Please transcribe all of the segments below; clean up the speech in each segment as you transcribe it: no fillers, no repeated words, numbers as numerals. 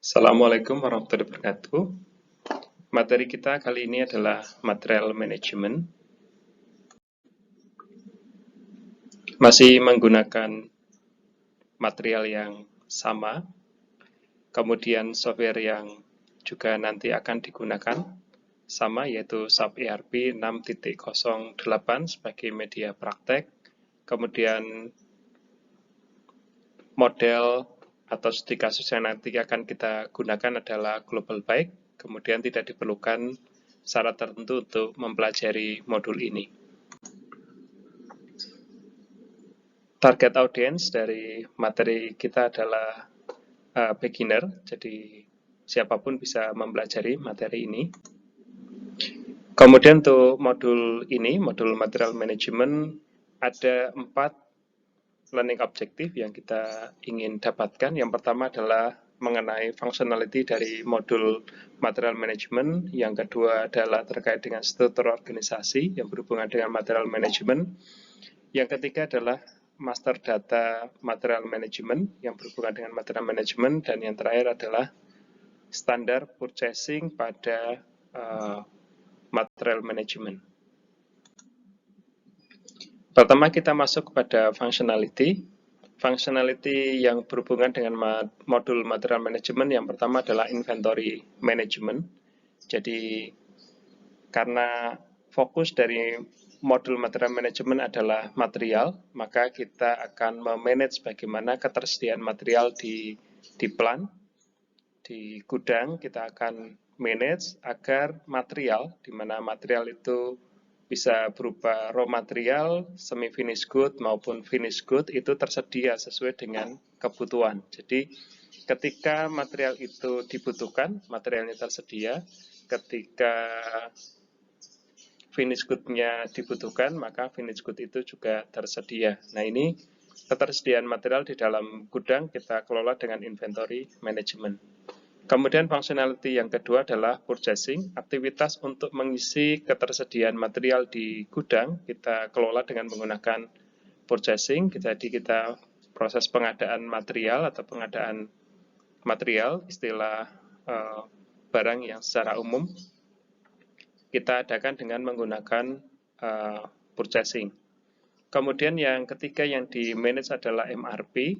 Assalamualaikum warahmatullahi wabarakatuh. Materi kita kali ini adalah material management. Masih menggunakan material yang sama, kemudian software yang juga nanti akan digunakan sama, yaitu SAP ERP 6.08 sebagai media praktek. Kemudian model atau studi kasus yang nanti akan kita gunakan adalah Global Bike. Kemudian tidak diperlukan syarat tertentu untuk mempelajari modul ini. Target audience dari materi kita adalah beginner, jadi siapapun bisa mempelajari materi ini. Kemudian untuk modul ini, modul material management, ada 4 learning objective yang kita ingin dapatkan. Yang pertama adalah mengenai functionality dari modul material management. Yang kedua adalah terkait dengan struktur organisasi yang berhubungan dengan material management. Yang ketiga adalah master data material management yang berhubungan dengan material management. Dan yang terakhir adalah standar purchasing pada material management. Pertama kita masuk kepada functionality. Functionality yang berhubungan dengan modul material management yang pertama adalah inventory management. Jadi karena fokus dari modul material management adalah material, maka kita akan memanage bagaimana ketersediaan material di plant, di gudang. Kita akan manage agar material, di mana material itu bisa berupa raw material, semi-finished good maupun finished good, itu tersedia sesuai dengan kebutuhan. Jadi ketika material itu dibutuhkan, materialnya tersedia. Ketika finished good-nya dibutuhkan, maka finished good itu juga tersedia. Nah, ini ketersediaan material di dalam gudang kita kelola dengan inventory management. Kemudian functionality yang kedua adalah purchasing. Aktivitas untuk mengisi ketersediaan material di gudang kita kelola dengan menggunakan purchasing. Jadi kita proses pengadaan material atau pengadaan material, istilah barang yang secara umum kita adakan dengan menggunakan purchasing. Kemudian yang ketiga yang di manage adalah MRP.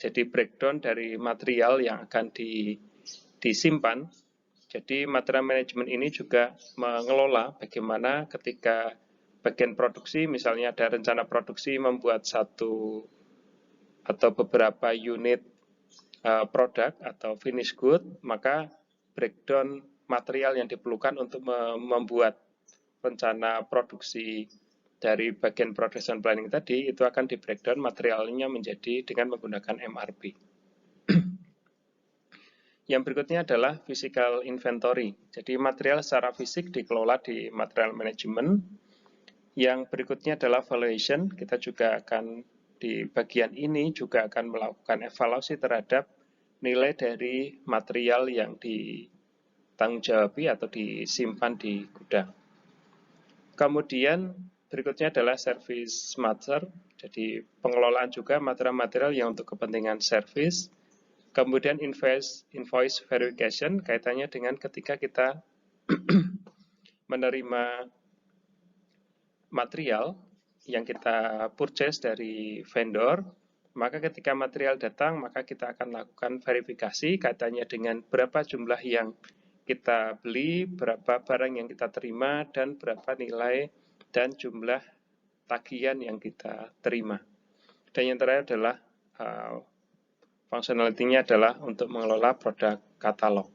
Jadi breakdown dari material yang akan disimpan. Jadi material management ini juga mengelola bagaimana ketika bagian produksi, misalnya ada rencana produksi membuat satu atau beberapa unit produk atau finished good, maka breakdown material yang diperlukan untuk membuat rencana produksi dari bagian production planning tadi, itu akan di breakdown materialnya menjadi dengan menggunakan MRP. Yang berikutnya adalah physical inventory. Jadi material secara fisik dikelola di material management. Yang berikutnya adalah valuation. Kita juga akan di bagian ini juga akan melakukan evaluasi terhadap nilai dari material yang ditanggung-jawabi atau disimpan di gudang. Kemudian berikutnya adalah service master. Jadi pengelolaan juga material-material yang untuk kepentingan service. Kemudian invoice verification kaitannya dengan ketika kita menerima material yang kita purchase dari vendor, maka ketika material datang, maka kita akan lakukan verifikasi kaitannya dengan berapa jumlah yang kita beli, berapa barang yang kita terima, dan berapa nilai dan jumlah tagihan yang kita terima. Dan yang terakhir adalah functionality-nya adalah untuk mengelola produk katalog.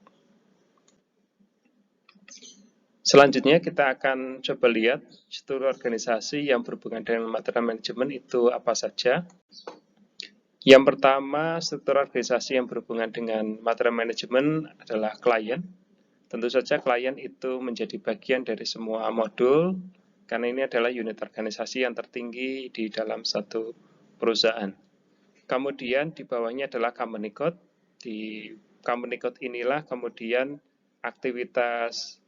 Selanjutnya kita akan coba lihat struktur organisasi yang berhubungan dengan material management itu apa saja. Yang pertama, struktur organisasi yang berhubungan dengan material management adalah klien. Tentu saja klien itu menjadi bagian dari semua modul, karena ini adalah unit organisasi yang tertinggi di dalam satu perusahaan. Kemudian di bawahnya adalah company code. Di company code inilah kemudian aktivitas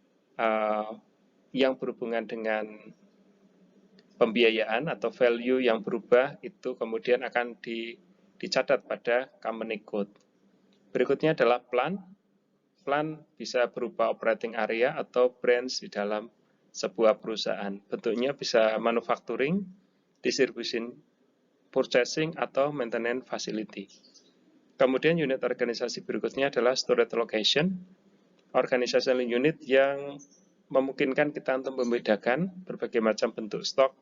yang berhubungan dengan pembiayaan atau value yang berubah itu kemudian akan dicatat pada company code. Berikutnya adalah plan. plan bisa berupa operating area atau branch di dalam sebuah perusahaan. Bentuknya bisa manufacturing, distribution, purchasing, atau maintenance facility. Kemudian unit organisasi berikutnya adalah storage location, organizational unit yang memungkinkan kita untuk membedakan berbagai macam bentuk stok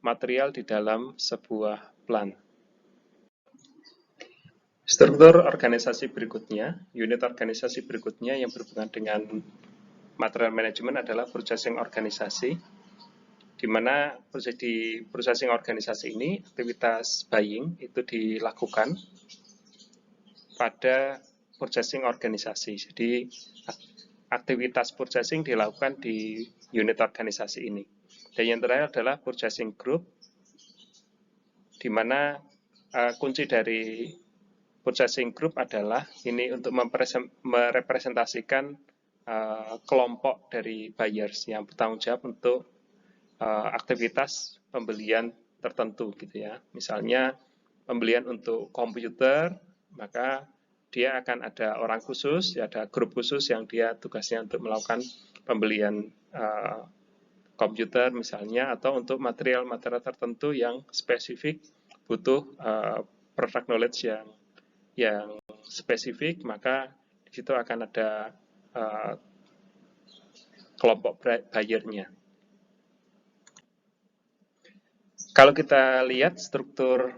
material di dalam sebuah plant. Struktur organisasi berikutnya, unit organisasi berikutnya yang berhubungan dengan material management adalah purchasing organisasi, di mana di purchasing organisasi ini aktivitas buying itu dilakukan pada purchasing organisasi. Jadi aktivitas purchasing dilakukan di unit organisasi ini. Dan yang terakhir adalah purchasing group, di mana kunci dari purchasing group adalah ini untuk merepresentasikan kelompok dari buyers yang bertanggung jawab untuk aktivitas pembelian tertentu gitu ya. Misalnya pembelian untuk komputer, maka dia akan ada orang khusus, ada grup khusus yang dia tugasnya untuk melakukan pembelian komputer misalnya, atau untuk material-material tertentu yang spesifik butuh product knowledge yang spesifik, maka di situ akan ada kelompok buyer-nya. Kalau kita lihat struktur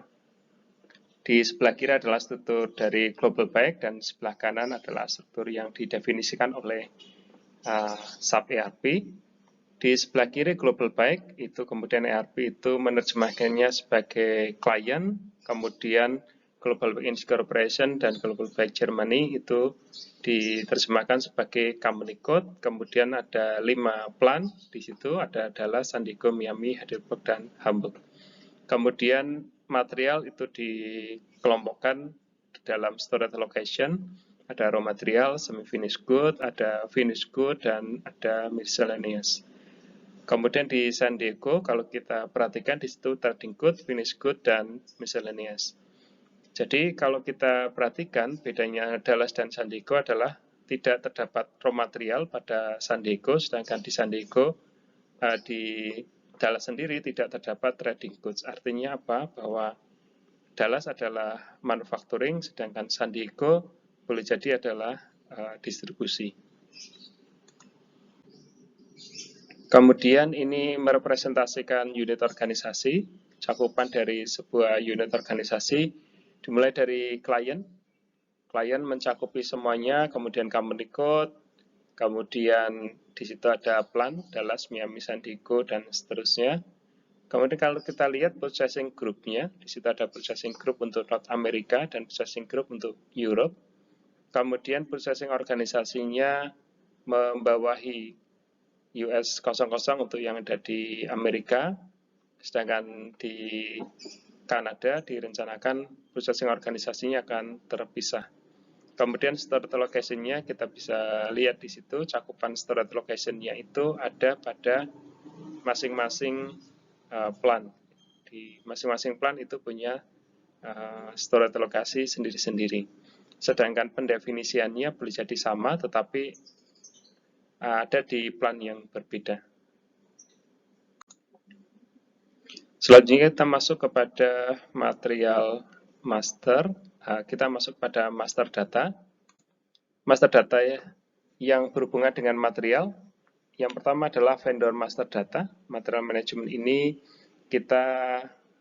di sebelah kiri adalah struktur dari Global Bike dan sebelah kanan adalah struktur yang didefinisikan oleh SAP ERP. Di sebelah kiri Global Bike itu kemudian ERP itu menerjemahkannya sebagai klien, kemudian Global Bike Incorporation dan Global Bike Germany itu diterjemahkan sebagai company code. Kemudian ada 5 plant di situ, ada Dallas, San Diego, Miami, Heidelberg, dan Hamburg. Kemudian material itu dikelompokkan dalam storage location, ada raw material, semi-finished good, ada finished good, dan ada miscellaneous. Kemudian di San Diego, kalau kita perhatikan di situ trading good, finished good, dan miscellaneous. Jadi kalau kita perhatikan bedanya Dallas dan San Diego adalah tidak terdapat raw material pada San Diego, sedangkan di San Diego di Dallas sendiri tidak terdapat trading goods. Artinya apa? Bahwa Dallas adalah manufacturing, sedangkan San Diego boleh jadi adalah distribusi. Kemudian ini merepresentasikan unit organisasi, cakupan dari sebuah unit organisasi, dimulai dari klien. Klien mencakupi semuanya, kemudian company code, kemudian di situ ada plant, Dallas, Miami, San Diego, dan seterusnya. Kemudian kalau kita lihat purchasing group-nya, di situ ada purchasing group untuk North America dan purchasing group untuk Europe. Kemudian purchasing organisasinya membawahi US 00 untuk yang ada di Amerika, sedangkan di Kanada direncanakan purchasing organisasinya akan terpisah. Kemudian storage location-nya kita bisa lihat di situ, cakupan storage location-nya itu ada pada masing-masing plant. Di masing-masing plant itu punya storage lokasi sendiri-sendiri. Sedangkan pendefinisiannya boleh jadi sama, tetapi ada di plant yang berbeda. Selanjutnya kita masuk kepada material master. Kita masuk pada master data. Master data yang berhubungan dengan material. Yang pertama adalah vendor master data. Material management ini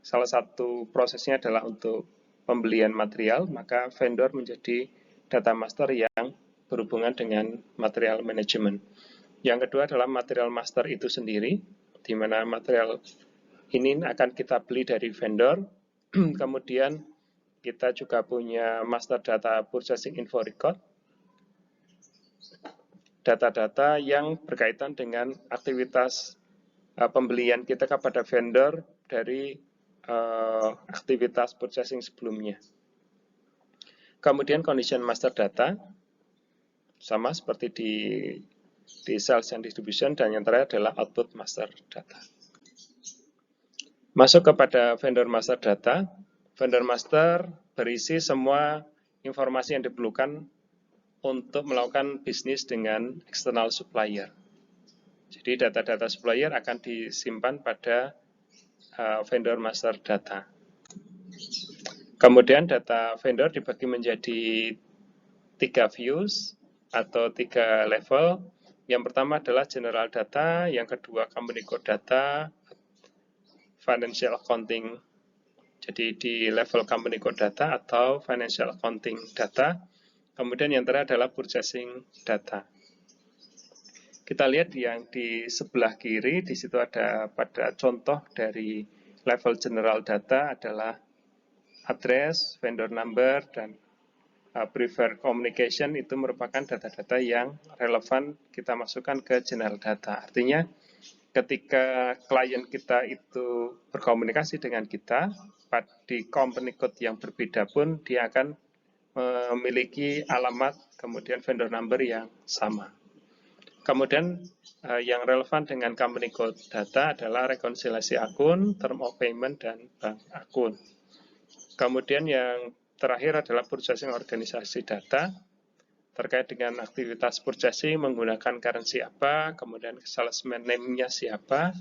salah satu prosesnya adalah untuk pembelian material, maka vendor menjadi data master yang berhubungan dengan material management. Yang kedua adalah material master itu sendiri, di mana material ini akan kita beli dari vendor. Kemudian kita juga punya master data purchasing info record, data-data yang berkaitan dengan aktivitas pembelian kita kepada vendor dari aktivitas purchasing sebelumnya. Kemudian condition master data, sama seperti di sales and distribution, dan yang terakhir adalah output master data. Masuk kepada vendor master data. Vendor master berisi semua informasi yang diperlukan untuk melakukan bisnis dengan external supplier. Jadi data-data supplier akan disimpan pada vendor master data. Kemudian data vendor dibagi menjadi 3 views atau 3 level. Yang pertama adalah general data, yang kedua company code data, financial accounting. Jadi di level company code data atau financial accounting data. Kemudian yang terakhir adalah purchasing data. Kita lihat yang di sebelah kiri, di situ ada pada contoh dari level general data adalah address, vendor number, dan preferred communication. Itu merupakan data-data yang relevan kita masukkan ke general data. Artinya ketika klien kita itu berkomunikasi dengan kita, di company code yang berbeda pun dia akan memiliki alamat, kemudian vendor number yang sama. Kemudian yang relevan dengan company code data adalah rekonsiliasi akun, term of payment, dan bank akun. Kemudian yang terakhir adalah purchasing organisasi data, terkait dengan aktivitas purchasing menggunakan currency apa, kemudian salesman name-nya siapa,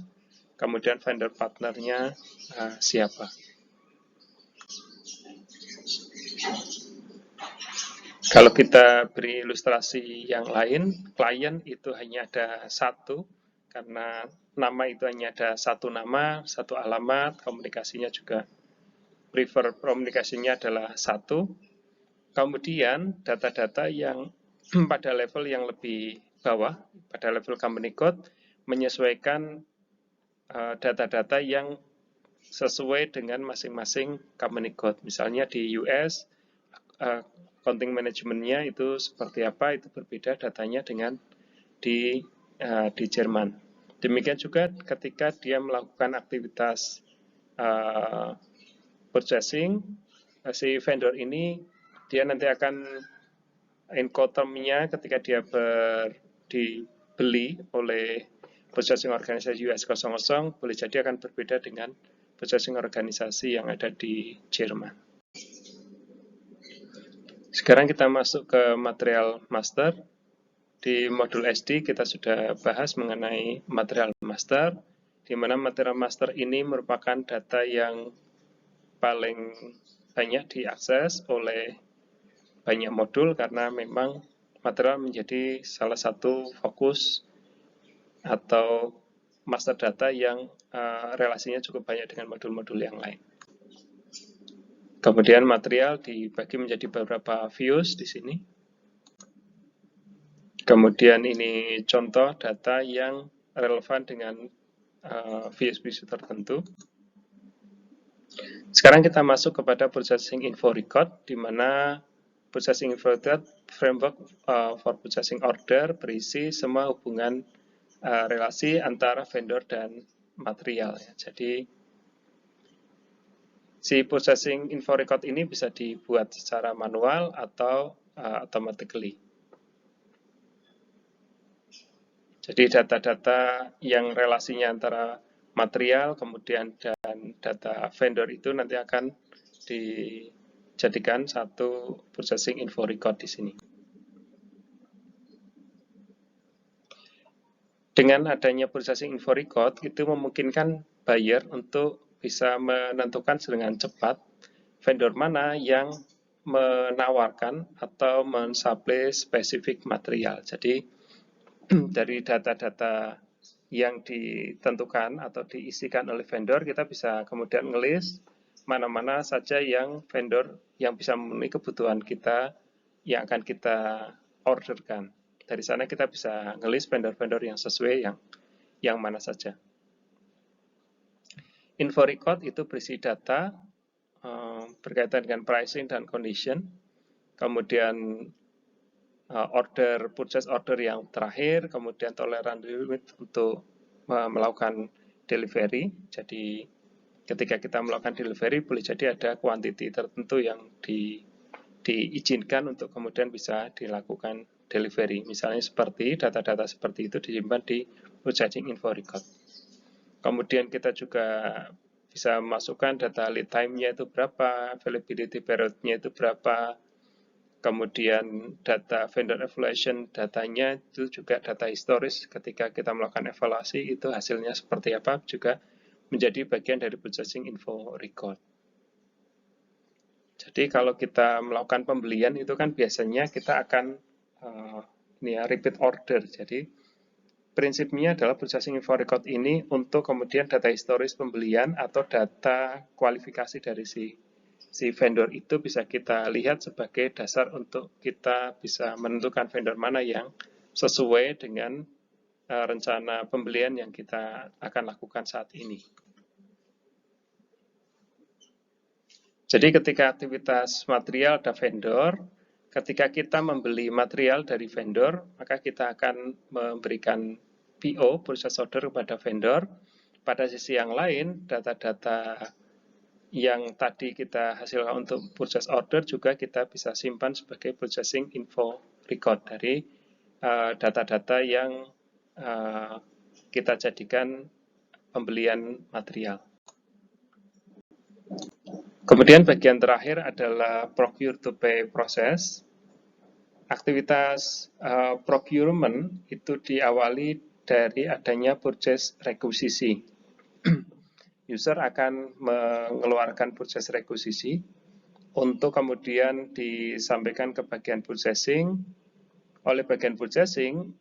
kemudian vendor partnernya siapa. Kalau kita beri ilustrasi yang lain, klien itu hanya ada satu, karena nama itu hanya ada satu nama, satu alamat, komunikasinya juga prefer komunikasinya adalah satu. Kemudian data-data yang pada level yang lebih bawah, pada level company code, menyesuaikan data-data yang sesuai dengan masing-masing company code. Misalnya di US, accounting manajemennya itu seperti apa, itu berbeda datanya dengan di Jerman. Demikian juga ketika dia melakukan aktivitas purchasing, si vendor ini dia nanti akan Incoterm-nya ketika dia dibeli oleh purchasing organisasi US 00 boleh jadi akan berbeda dengan purchasing organisasi yang ada di Jerman. Sekarang kita masuk ke material master. Di modul SD kita sudah bahas mengenai material master, di mana material master ini merupakan data yang paling banyak diakses oleh banyak modul karena memang material menjadi salah satu fokus atau master data yang relasinya cukup banyak dengan modul-modul yang lain. Kemudian material dibagi menjadi beberapa views di sini. Kemudian ini contoh data yang relevan dengan views-views tertentu. Sekarang kita masuk kepada Purchasing Info Record, di mana Purchasing Info Record framework for purchasing order berisi semua hubungan relasi antara vendor dan material. Jadi si Purchasing Info Record ini bisa dibuat secara manual atau automatically. Jadi data-data yang relasinya antara material kemudian dan data vendor itu nanti akan dijadikan satu Purchasing Info Record di sini. Dengan adanya Purchasing Info Record itu memungkinkan buyer untuk bisa menentukan dengan cepat vendor mana yang menawarkan atau mensuplai spesifik material. Jadi dari data-data yang ditentukan atau diisikan oleh vendor, kita bisa kemudian ngelis mana-mana saja yang vendor yang bisa memenuhi kebutuhan kita yang akan kita orderkan. Dari sana kita bisa ngelis vendor-vendor yang sesuai yang mana saja. Info record itu berisi data berkaitan dengan pricing dan condition, kemudian purchase order yang terakhir, kemudian tolerance limit untuk melakukan delivery. Jadi ketika kita melakukan delivery boleh jadi ada quantity tertentu yang diizinkan untuk kemudian bisa dilakukan delivery. Misalnya seperti data-data seperti itu disimpan di Purchasing Info Record. Kemudian kita juga bisa masukkan data lead time-nya itu berapa, availability period-nya itu berapa, Kemudian data vendor evaluation, datanya itu juga data historis ketika kita melakukan evaluasi, itu hasilnya seperti apa, juga menjadi bagian dari purchasing info record. Jadi kalau kita melakukan pembelian itu kan biasanya kita akan repeat order. Jadi prinsipnya adalah purchasing info record ini untuk kemudian data historis pembelian atau data kualifikasi dari si vendor itu bisa kita lihat sebagai dasar untuk kita bisa menentukan vendor mana yang sesuai dengan rencana pembelian yang kita akan lakukan saat ini. Jadi ketika aktivitas material ada vendor, ketika kita membeli material dari vendor, maka kita akan memberikan PO, purchase order, kepada vendor. Pada sisi yang lain, data-data yang tadi kita hasilkan untuk purchase order juga kita bisa simpan sebagai purchasing info record dari data-data yang kita jadikan pembelian material. Kemudian bagian terakhir adalah procure to pay proses. Aktivitas procurement itu diawali dari adanya purchase requisition. User akan mengeluarkan purchase requisition untuk kemudian disampaikan ke bagian purchasing. Oleh bagian purchasing,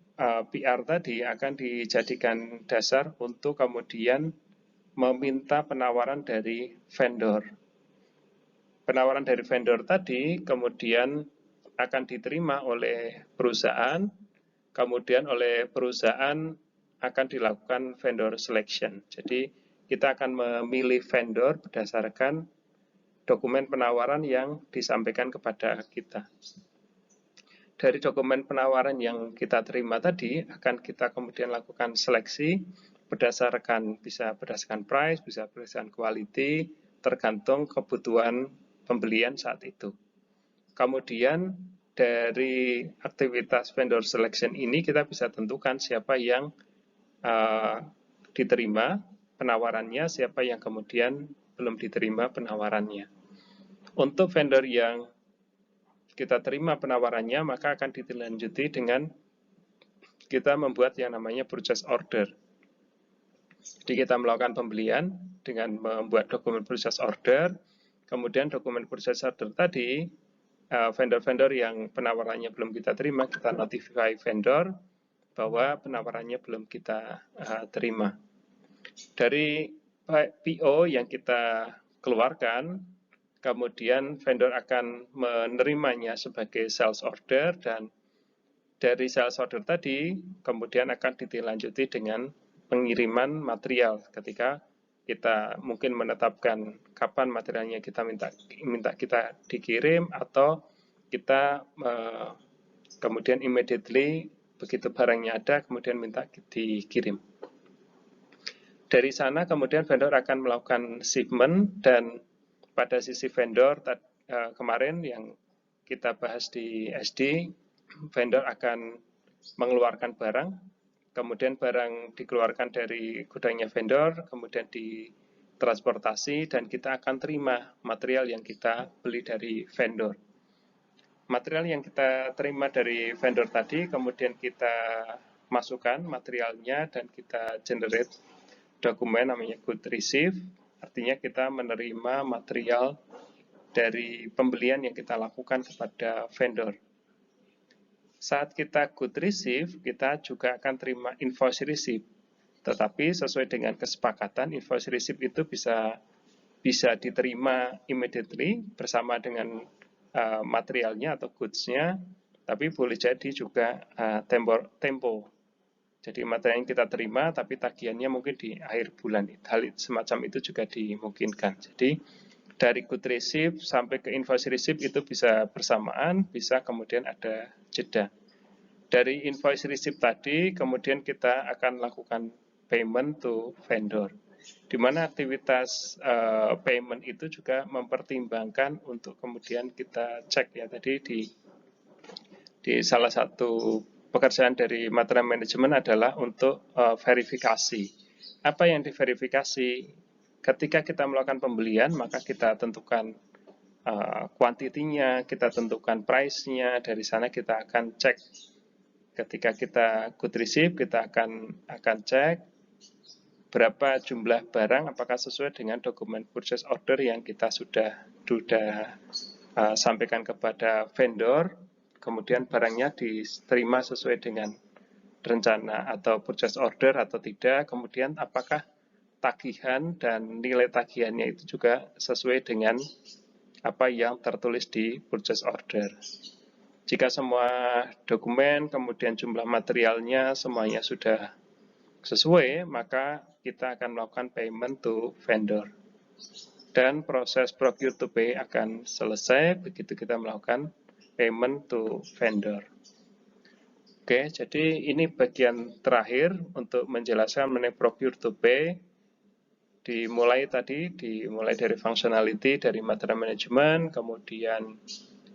PR tadi akan dijadikan dasar untuk kemudian meminta penawaran dari vendor. Penawaran dari vendor tadi kemudian akan diterima oleh perusahaan, kemudian oleh perusahaan akan dilakukan vendor selection. Jadi kita akan memilih vendor berdasarkan dokumen penawaran yang disampaikan kepada kita. Dari dokumen penawaran yang kita terima tadi akan kita kemudian lakukan seleksi bisa berdasarkan price, bisa berdasarkan quality, tergantung kebutuhan pembelian saat itu. Kemudian dari aktivitas vendor selection ini kita bisa tentukan siapa yang diterima penawarannya, siapa yang kemudian belum diterima penawarannya. Untuk vendor yang kita terima penawarannya, maka akan ditindaklanjuti dengan kita membuat yang namanya purchase order. Jadi kita melakukan pembelian dengan membuat dokumen purchase order, kemudian dokumen purchase order tadi, vendor-vendor yang penawarannya belum kita terima, kita notify vendor bahwa penawarannya belum kita terima. Dari PO yang kita keluarkan, kemudian vendor akan menerimanya sebagai sales order, dan dari sales order tadi kemudian akan ditindaklanjuti dengan pengiriman material ketika kita mungkin menetapkan kapan materialnya kita minta kita dikirim, atau kita kemudian immediately begitu barangnya ada kemudian minta dikirim. Dari sana kemudian vendor akan melakukan shipment, dan pada sisi vendor kemarin yang kita bahas di SD, vendor akan mengeluarkan barang, kemudian barang dikeluarkan dari gudangnya vendor, kemudian ditransportasi, dan kita akan terima material yang kita beli dari vendor. Material yang kita terima dari vendor tadi, kemudian kita masukkan materialnya dan kita generate dokumen namanya good receive, artinya kita menerima material dari pembelian yang kita lakukan kepada vendor. Saat kita good receive, kita juga akan terima invoice receipt. Tetapi sesuai dengan kesepakatan, invoice receipt itu bisa diterima immediately bersama dengan materialnya atau goods-nya, tapi boleh jadi juga tempo. Jadi materi yang kita terima, tapi tagihannya mungkin di akhir bulan. Hal semacam itu juga dimungkinkan. Jadi dari good receipt sampai ke invoice receipt itu bisa bersamaan, bisa kemudian ada jeda. Dari invoice receipt tadi, kemudian kita akan lakukan payment to vendor. Di mana aktivitas payment itu juga mempertimbangkan untuk kemudian kita cek ya tadi di salah satu pekerjaan dari material manajemen adalah untuk verifikasi. Apa yang diverifikasi? Ketika kita melakukan pembelian, maka kita tentukan kuantitinya, kita tentukan price-nya, dari sana kita akan cek. Ketika kita good receive, kita akan cek berapa jumlah barang, apakah sesuai dengan dokumen purchase order yang kita sudah sampaikan kepada vendor, kemudian barangnya diterima sesuai dengan rencana atau purchase order atau tidak, kemudian apakah tagihan dan nilai tagihannya itu juga sesuai dengan apa yang tertulis di purchase order. Jika semua dokumen, kemudian jumlah materialnya semuanya sudah sesuai, maka kita akan melakukan payment to vendor. Dan proses procure to pay akan selesai begitu kita melakukan payment to vendor. Oke, jadi ini bagian terakhir untuk menjelaskan mengenai procure to pay. Dimulai dari functionality, dari material management, kemudian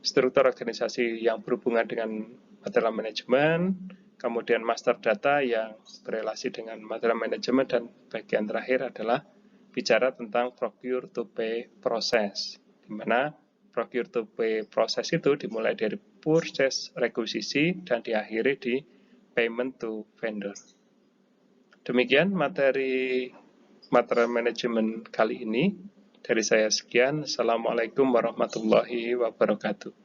struktur organisasi yang berhubungan dengan material management, kemudian master data yang berrelasi dengan material management, dan bagian terakhir adalah bicara tentang procure to pay proses, di mana procure to pay proses itu dimulai dari purchase requisition dan diakhiri di payment to vendor. Demikian materi material management kali ini. Dari saya sekian. Assalamualaikum warahmatullahi wabarakatuh.